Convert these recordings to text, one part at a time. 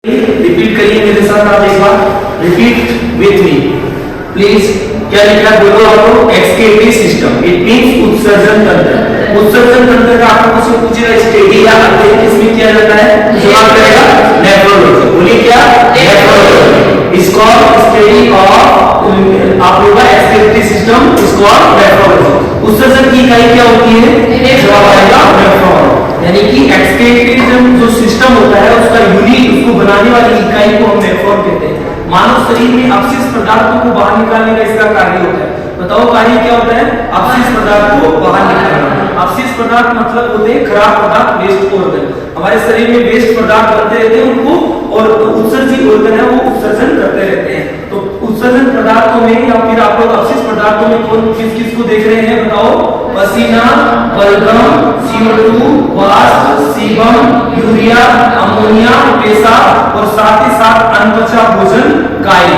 Repeat करिए मेरे साथ आप एक बार, रिपीट विथ मी प्लीज। क्या लिखा है बोलो आपको? एक्सक्रीटरी सिस्टम, इट मींस उत्सर्जन तंत्र। उत्सर्जन तंत्र का आपको कुछ पूछेगा स्टडी या अध्ययन किसमें किया जाता है? जवाब रहेगा नेफ्रोलॉजी। बोलिए क्या? Nephrology is called study of, आप लोगों का excretory system is called nephrology. उत्सर्जन की इकाई क्या होती है? जवाब आएगा नेफ्रॉन। यानी कि एक्सक्रीटरी जो सिस्टम होता है उसका यूनिट, उसको बनाने वाली इकाई को हम नेफ्रॉन कहते हैं। मानव शरीर में अपशिष्ट पदार्थों को बाहर निकालने का इसका कार्य होता है। बताओ कार्य क्या होता है? अपशिष्ट पदार्थ को बाहर निकालना। अपशिष्ट पदार्थ मतलब होते हैं खराब पदार्थ, वेस्ट ऑर्गन। हमारे शरीर में वेस्ट पदार्थ बनते रहते हैं उनको, और उत्सर्जित ऑर्गन है वो उत्सर्जन करते रहते हैं। तो उत्सर्जन पदार्थों में या फिर आप लोग अपशिष्ट पदार्थों में कौन किस किस को देख रहे हैं? बताओ। पसीना, बलगम, CO2, वाष्प, सीबम, यूरिया, अमोनिया, पेशाब और साथ ही साथ अनपचा भोजन, काई।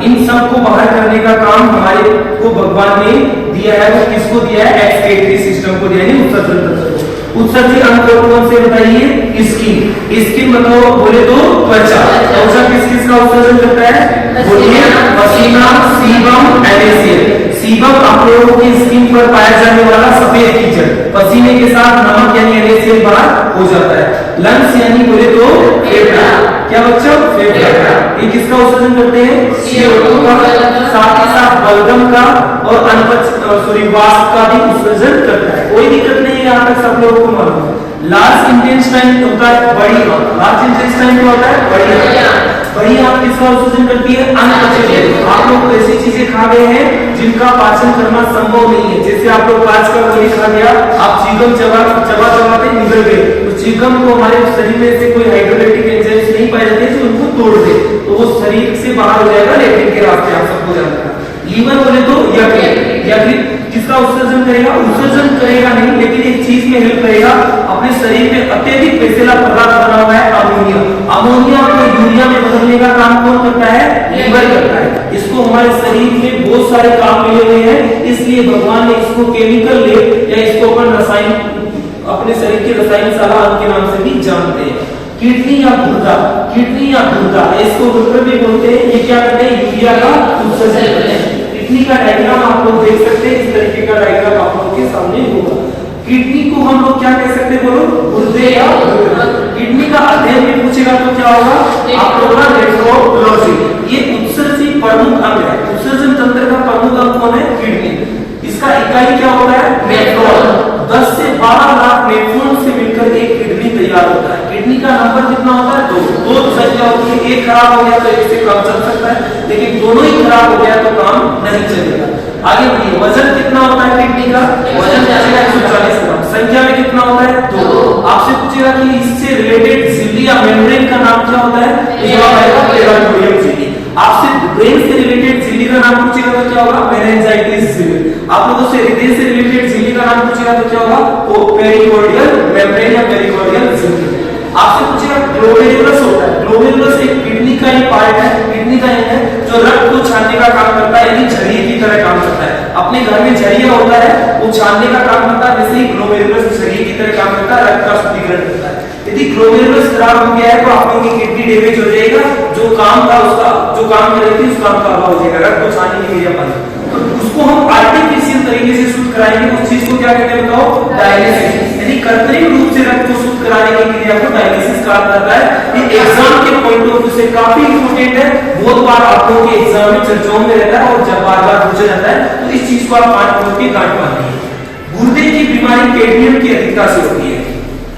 इन सब को बाहर करने का काम हमारे को भगवान ने दिया है। वो किसको दिया है? एक्सक्रीटरी सिस्टम को दिया है, उत्सर्जन तंत्र को। उत्सर्जित अंग कौन से बताइए? स्किन। स्किन बताओ, बोले तो त्वचा। त्वचा किस किस का उत्सर्जन करता है? बोलिए। पसीना, सीबम, NaCl। सीबम आप लोगों की स्किन पर पाया जाने वाला सफेद कीचड़, पसीने के साथ नमक यानी NaCl बाहर हो जाता है। लंग्स यानी बोले तो फेफड़ा। क्या बच्चों? फेफड़ा। ये किसका उत्सर्जन करते हैं? CO2 का, साथ ही साथ बलगम का और वाष्प का भी उत्सर्जन करता है। कोई दिक्कत नहीं है, यहाँ तक सब लोगों को मालूम है। लार्ज इंटेस्टाइन होता है बड़ी आंत। लार्ज इंटेस्टाइन क्या होता है? बड़ी आंत। बड़ी आंत किसका उत्सर्जन करती है? अनपचे। आप लोग ऐसी चीजें खा गए हैं जिनका पाचन करना संभव नहीं है। जैसे आप लोग कांच का गोली खा गया, आप चिकन चबाते निगल गए, तो चिकन को हमारे शरीर में से कोई हाइड्रोलाइटिक एंजाइम्स नहीं पाए जाते जो उनको तोड़ दे, तो वो शरीर से बाहर हो जाएगा लेट्रिन के रास्ते। आप सबको जानते हैं। लीवर बोले तो यकृत किसका उत्सर्जन करेगा? उत्सर्जन करेगा नहीं, लेकिन एक चीज में हेल्प करेगा। अपने शरीर में अत्यधिक पेशीला पदार्थ बना हुआ है अमोनिया। अमोनिया को यूरिया में बदलने का काम कौन करता है? लीवर करता है। इसको हमारे शरीर में बहुत सारे काम मिले हुए हैं, इसलिए भगवान ने इसको केमिकल लैब या इसको अपन रसायन, अपने शरीर के रसायन शाला के नाम से भी जानते हैं। किडनी या गुर्दा, किडनी या गुर्दा इसको डॉक्टर भी बोलते हैं। ये क्या करते हैं? यूरिया का उत्सर्जन करते हैं। किडनी का डायग्राम आप लोग देख सकते हैं, इस तरीके का डायग्राम आप लोगों के सामने होगा। किडनी को हम लोग क्या कह सकते हैं? बोलो। गुर्दे या किडनी का अध्ययन भी पूछेगा तो क्या होगा? आप लोगों का नेफ्रोलॉजी। ये उत्सर्जित प्रमुख अंग है। उत्सर्जन तंत्र का प्रमुख अंग कौन है? किडनी। इसका इकाई क्या होता है? नेफ्रॉन। 10 से 12 लाख नेफ्रॉन से मिलकर एक किडनी तैयार होता है। किडनी का नंबर कितना होता है? 2 संख्या होती है। एक खराब हो गया तो एक से काम चल सकता है, लेकिन दोनों ही खराब हो गया तो काम नहीं चलेगा। आगे बढ़िए। वजन कितना होता है किडनी का? वजन 140 ग्राम। संख्या में कितना होता है? 2। आपसे पूछेगा कि इससे रिलेटेड झिल्ली या मेम्ब्रेन का नाम क्या होता है? जवाब आएगा पेराटोरियम झिल्ली। आपसे ब्रेन से रिलेटेड झिल्ली का नाम पूछेगा तो क्या होगा? मेनिंजाइटिस झिल्ली। आप लोगों से हृदय से रिलेटेड झिल्ली का नाम पूछेगा तो क्या होगा? वो पेरिकार्डियल मेम्ब्रेन या पेरिकार्डियल झिल्ली। आपसे पूछेगा ग्लोमेरुलस होता है। ग्लोमेरुलस एक किडनी का ही पार्ट है, किडनी का ही है, जो रक्त को छानने का काम करता है, यानी झरिये की तरह काम करता है। अपने घर में झरिया होता है, वो छानने का काम करता है, वैसे ही ग्लोमेरुलस झरिये की तरह काम करता है, रक्त का शुद्धिकरण करता है। यदि ग्लोमेरुलस खराब हो गया है तो आप लोगों की किडनी डैमेज हो जाएगा, जो काम था उसका, जो काम कर रही थी उस काम का अभाव हो जाएगा, रक्त को छानने की क्रिया पानी। तो उसको हम आर्टिफिशियल तरीके से शुद्ध कराएंगे। उस चीज को क्या कहते हैं बताओ? डायलिसिस। यानी कृत्रिम रूप से रक्त को शुद्ध कराने की क्रिया को डायलिसिस कहा जाता है। ये एग्जाम के पॉइंट ऑफ व्यू से काफी इंपोर्टेंट है। बहुत बार आप लोगों के एग्जाम में चर्चाओं में रहता है और जब बार बार पूछा जाता है, तो इस चीज को आप 5 मिनट के गांठ पाते हैं। गुर्दे की बीमारी कैडमियम की अधिकता से होती है,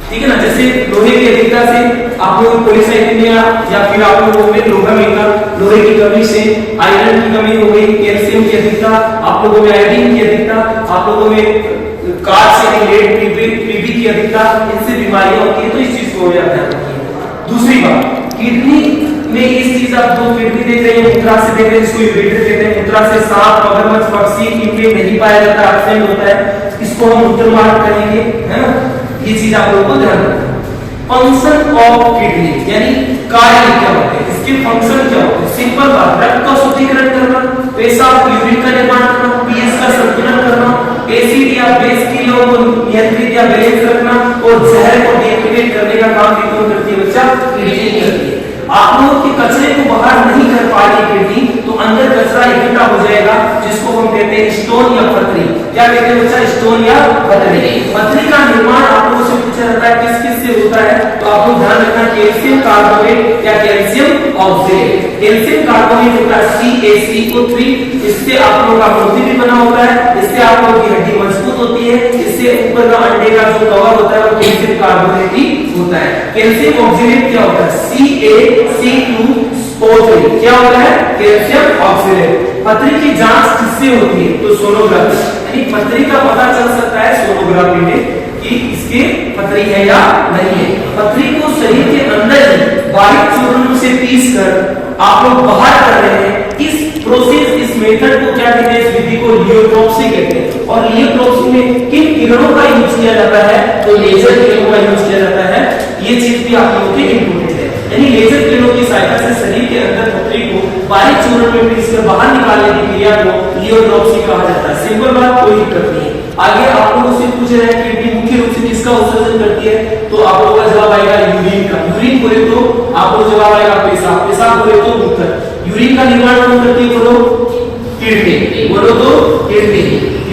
ठीक है ना। जैसे लोहे की अधिकता से आप लोगों को पॉलीसाइथेमिया, या फिर आप लोगों में लोहा मिलना, लोहे की कमी से आयरन की कमी हो गई, कैल्शियम की अधिकता, आप लोगों में आयोडीन की अधिकता, आप लोगों में कांच से लेड, पीबी की अधिकता, इनसे बीमारियां होती है, तो इस चीज को याद रखिए। दूसरी बात, किडनी में इस चीज आप 2 किडनी देख रहे हैं, मूत्रा से देख रहे हैं, इसको यूरेटर कहते हैं। मूत्रा से सांप, मगरमच्छ, पक्षी इनमें नहीं पाया जाता, एब्सेंट होता है, इसको हम मूत्रमार्ग कहेंगे, है ना। ये चीज आप लोगों को ध्यान रखना। फंक्शन ऑफ किडनी यानी कार्य क्या होते हैं, इसके फंक्शन क्या होते हैं? सिंपल बात, रक्त का शुद्धिकरण करना, पेशाब यूरिन का निर्माण करना, पीएच का संतुलन करना, एसिड या बेस की लोग को नियंत्रित या बैलेंस रखना, और जहर को डीएक्टिवेट करने का काम भी कौन करती है? बच्चा किडनी करती है। आप लोगों के कचरे को बाहर नहीं कर पाएगी किडनी, तो अंदर कचरा इकट्ठा हो जाएगा, जिसको हम कहते हैं स्टोन या पथरी। क्या कहते हैं बच्चा? स्टोन या पथरी। पथरी का निर्माण आप लोगों से पूछा जाता है किस किस से होता है, तो आप लोग ध्यान रखना, कैल्शियम कार्बोनेट या कैल्शियम ऑक्सलेट। कैल्शियम कार्बोनेट होता है CaCO3, इससे आप लोगों का मोती भी बना होता है, इससे आप लोगों की हड्डी मजबूत होती है, इससे ऊपर का अंडे का जो कवर होता है वो कैल्शियम कार्बोनेट ही होता है। कैल्शियम ऑक्सलेट क्या होता है? CaC2O3 क्या होता है? Calcium oxalate. पथरी की जांच किससे होती है? तो सोनोग्राफी, यानी पथरी का पता चल सकता है सोनोग्राफी में कि इसके पथरी है या नहीं है। पथरी को शरीर के अंदर ही बारीक चूर्ण से पीस कर आप लोग बाहर कर रहे हैं। इस प्रोसेस, इस मेथड को क्या कहते हैं? इस विधि को लियोट्रॉप्सी कहते हैं। और लियोट्रॉप्सी में किन किरणों का यूज किया जाता है? तो लेजर किरणों का यूज किया जाता है। ये चीज भी आप लोगों के इंपोर्टेंट है, यानी लेजर किरणों की सहायता से शरीर के अंदर पथरी को बारीक चूर्ण में पीसकर बाहर निकालने की क्रिया को लियोट्रॉप्सी कहा जाता है। सिंपल बात, कोई दिक्कत नहीं है। आगे आप लोगों से पूछ रहे हैं किडनी मुख्य रूप से किसका उत्सर्जन करती है, तो आप लोगों का जवाब आएगा यूरिन का। यूरिन बोले तो आप लोग जवाब आएगा पेशाब, पेशाब बोले तो मूत्र। यूरिन का निर्माण कौन करती है? बोलो किडनी, बोलो तो किडनी।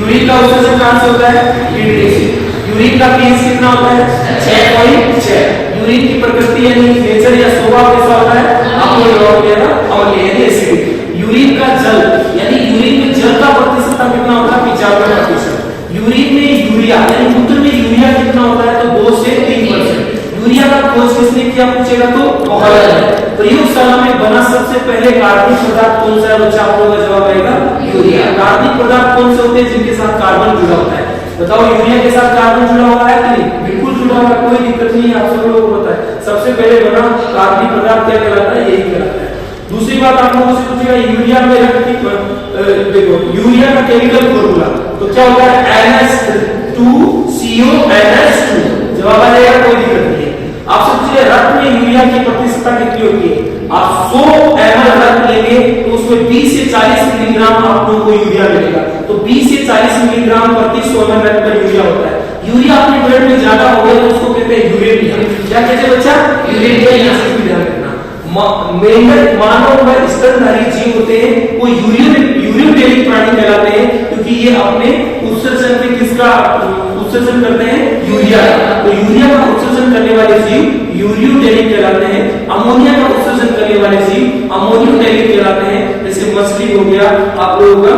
यूरिन का उत्सर्जन कहां से होता है? किडनी से। यूरिन का पीएच कितना होता है? 6.6। यूरिन की प्रकृति यानी नेचर या स्वभाव कैसा होता है? आपको जवाब दिया ना, अम्लीय यानी एसिडिक। यूरिन का जल यानी यूरिन में जल का प्रतिशत कितना होता है? 95%। यूरिन में यूरिया यानी मूत्र में यूरिया कितना होता है? तो 2 से 3%। यूरिया का खोज किसने किया पूछेगा तो मोहल्ला ने। प्रयोगशाला में बना सबसे पहले कार्बनिक पदार्थ कौन सा है बच्चा? आप लोगों का जवाब आएगा यूरिया। कार्बनिक पदार्थ कौन से होते हैं? जिनके साथ कार्बन जुड़ा होता है। बताओ यूरिया के साथ कार्बन जुड़ा हुआ है कि नहीं? बिल्कुल जुड़ा हुआ है, कोई दिक्कत नहीं है, आप सब लोगों को पता है। सबसे पहले बना कार्बनिक पदार्थ क्या कहलाता है? यही कहलाता है। दूसरी बात आप लोगों से पूछेगा यूरिया में रक्त की, देखो यूरिया का केमिकल फॉर्मूला तो क्या होता है? NH2CONH2। जवाब आ जाएगा, कोई दिक्कत नहीं है। आपसे पूछिए रक्त में यूरिया की प्रतिशतता कितनी होती है? आप 100 ml रक्त लेंगे तो उसमें 20 से 40 मिलीग्राम आप लोगों को यूरिया मिलेगा। तो 20 से 40 मिलीग्राम प्रति 100 ml रक्त में यूरिया होता है। यूरिया अपने ब्लड में ज्यादा हो गया तो उसको कहते हैं यूरेनिया। क्या कहते हैं बच्चा? यूरेनिया। यहाँ से भी ध्यान रखना, मेंढक मानव व स्तनधारी जीव होते हैं वो यूरियोडेलिक प्राणी कहलाते हैं, क्योंकि ये अपने उत्सर्जन में किसका उत्सर्जन करते हैं? यूरिया। तो यूरिया का उत्सर्जन करने वाले जीव यूरियोडेलिक कहलाते हैं। अमोनिया का उत्सर्जन करने वाले जीव अमोनियोडेलिक कहलाते हैं। जैसे मछली हो गया आप लोगों का,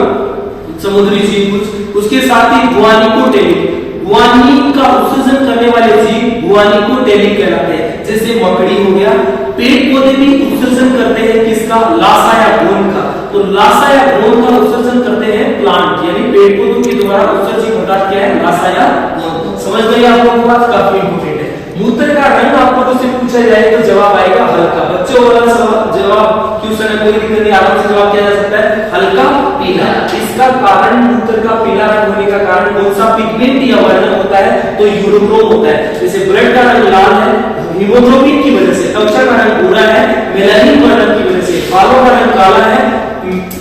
समुद्री जीव कुछ। उसके साथ ही गुआनिकोडेलिक, गुआनी का उत्सर्जन करने वाले जीव गुआनिकोडेलिक कहलाते हैं। जैसे मकड़ी हो गया। पेड़ पौधे भी उत्सर्जन करते हैं किसका? लासा या बोन का। तो लासा या बोन का उत्सर्जन करते हैं प्लांट, यानी पेड़ पौधों के द्वारा उत्सर्जित पदार्थ क्या है? लासा या बोन। समझ गए आप लोगों को? बात काफी इंपोर्टेंट है। मूत्र का रंग आप लोगों से पूछा जाए तो जवाब आएगा हल्का। बच्चों वाला जवाब क्वेश्चन है, कोई दिक्कत नहीं, आराम से जवाब किया जा सकता है, हल्का पीला। इसका कारण, मूत्र का पीला रंग होने का कारण कौन सा पिगमेंट या वर्ण होता है? तो यूरोक्रोम होता है। जैसे ब्लड का रंग लाल है हीमोग्लोबिन की वजह से, त्वचा का रंग भूरा है मेलानिन वर्णन की वजह से, बालों का रंग काला है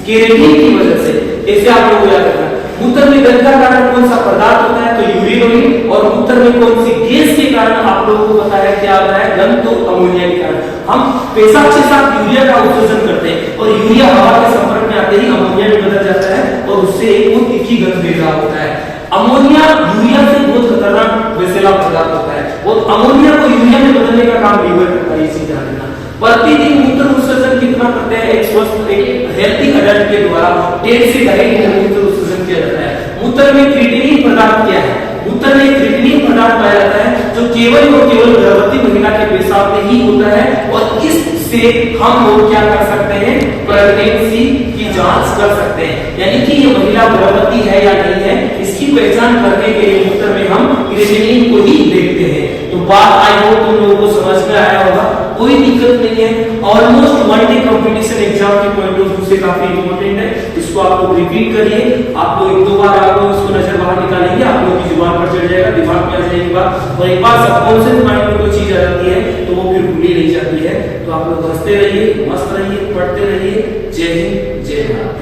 केराटिन की वजह से। ऐसे आप लोग याद रखना। मूत्र में गंध का कारण कौन सा पदार्थ होता है? तो यूरिन। और मूत्र में कौन सी गैस के कारण आप लोगों को पता है क्या होता है? गंध। तो अमोनिया के कारण। हम पेशाब के साथ यूरिया का उत्सर्जन करते हैं और यूरिया हवा के संपर्क में आते ही अमोनिया में बदल जाता है और उससे एक वो तीखी गंध पैदा होता है। अमोनिया यूरिया से बहुत खतरनाक विषैला पदार्थ होता है और अमोनिया को यूरिया में बदलने का काम लीवर करता है। इसी ध्यान रखना। प्रतिदिन मूत्र उत्सर्जन कितना करते हैं? एक स्वस्थ एक हेल्थी अडल्ट के द्वारा 1.5 से 2.5 लीटर मूत्र उत्सर्जन किया जाता है। मूत्र में क्रिएटिनिन पदार्थ क्या है? मूत्र में क्रिएटिनिन पदार्थ पाया जाता है जो केवल और केवल गर्भवती महिला के पेशाब में ही होता है और इससे हम लोग क्या कर सकते हैं? प्रेगनेंसी की जांच कर सकते हैं, यानी कि ये महिला गर्भवती है या नहीं है इसकी पहचान करने के लिए मूत्र में हम क्रिएटिनिन को ही देखते हैं। तो बात आई हो तुम लोगों को समझ में आया होगा, कोई दिक्कत नहीं है। Almost one day competition exam के पॉइंट ऑफ व्यू से काफी इंपॉर्टेंट है। इसको आप लोग रिपीट करिए। आप लोग 1-2 बार आप लोग इसको नजर बाहर निकालेंगे, आप लोग की जुबान पर चढ़ जाएगा, दिमाग में आ जाएगी बात। और एक बार सबकॉन्शियस माइंड में कोई चीज आ जाती है तो वो फिर भूली नहीं जाती है। तो आप लोग हंसते रहिए, मस्त रहिए, पढ़ते रहिए। जय हिंद, जय भारत।